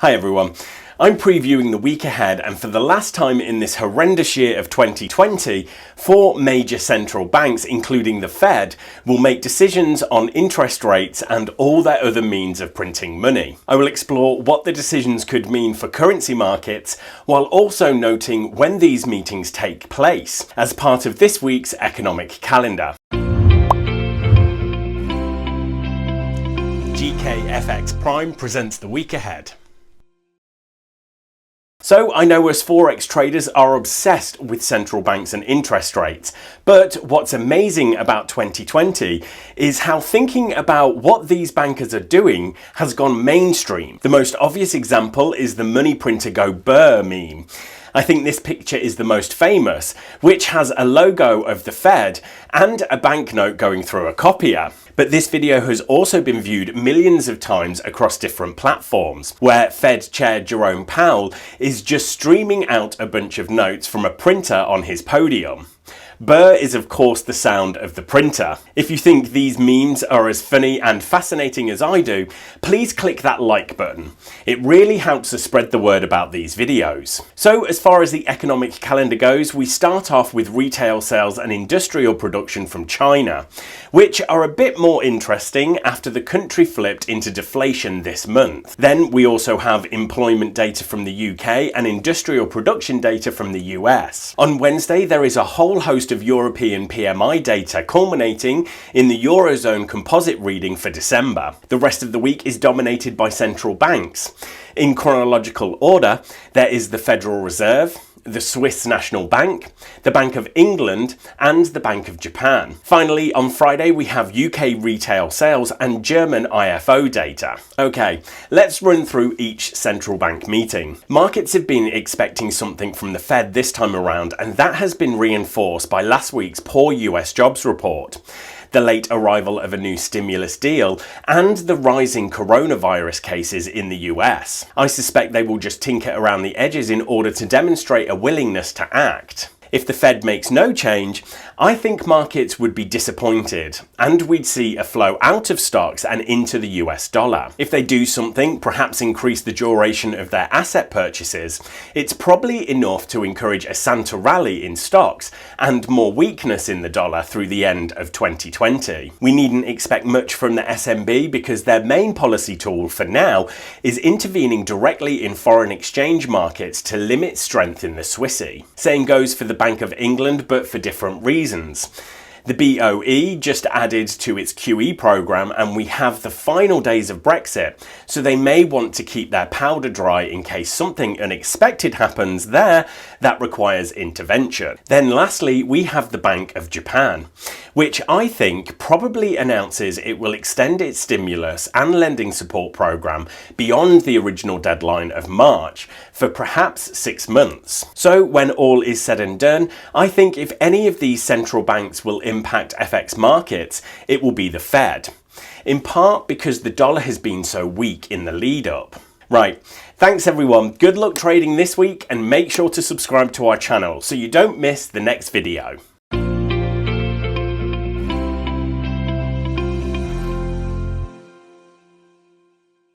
Hi everyone, I'm previewing the week ahead, and for the last time in this horrendous year of 2020, 4 major central banks, including the Fed, will make decisions on interest rates and all their other means of printing money. I will explore what the decisions could mean for currency markets, while also noting when these meetings take place, as part of this week's economic calendar. GKFX Prime presents the week ahead. So I know us Forex traders are obsessed with central banks and interest rates, but what's amazing about 2020 is how thinking about what these bankers are doing has gone mainstream. The most obvious example is the money printer go brr meme. I think this picture is the most famous, which has a logo of the Fed and a banknote going through a copier. But this video has also been viewed millions of times across different platforms, where Fed Chair Jerome Powell is just streaming out a bunch of notes from a printer on his podium. Brr is of course the sound of the printer. If you think these memes are as funny and fascinating as I do, please click that like button. It really helps us spread the word about these videos. So as far as the economic calendar goes, we start off with retail sales and industrial production from China, which are a bit more interesting after the country flipped into deflation this month. Then we also have employment data from the UK and industrial production data from the US. On Wednesday, there is a whole host of European PMI data culminating in the Eurozone composite reading for December. The rest of the week is dominated by central banks. In chronological order, there is the Federal Reserve, the Swiss National Bank, the Bank of England, and the Bank of Japan. Finally, on Friday, we have UK retail sales and German IFO data. Okay, let's run through each central bank meeting. Markets have been expecting something from the Fed this time around, and that has been reinforced by last week's poor US jobs report, the late arrival of a new stimulus deal, and the rising coronavirus cases in the US. I suspect they will just tinker around the edges in order to demonstrate a willingness to act. If the Fed makes no change, I think markets would be disappointed, and we'd see a flow out of stocks and into the US dollar. If they do something, perhaps increase the duration of their asset purchases, it's probably enough to encourage a Santa rally in stocks and more weakness in the dollar through the end of 2020. We needn't expect much from the SMB because their main policy tool for now is intervening directly in foreign exchange markets to limit strength in the Swissy. Same goes for the Bank of England, but for different reasons. The BOE just added to its QE program, and we have the final days of Brexit, so they may want to keep their powder dry in case something unexpected happens there that requires intervention. Then lastly, we have the Bank of Japan, which I think probably announces it will extend its stimulus and lending support program beyond the original deadline of March for perhaps 6 months. So when all is said and done, I think if any of these central banks will impact FX markets, it will be the Fed, in part because the dollar has been so weak in the lead up. Right, thanks everyone, good luck trading this week, and make sure to subscribe to our channel so you don't miss the next video.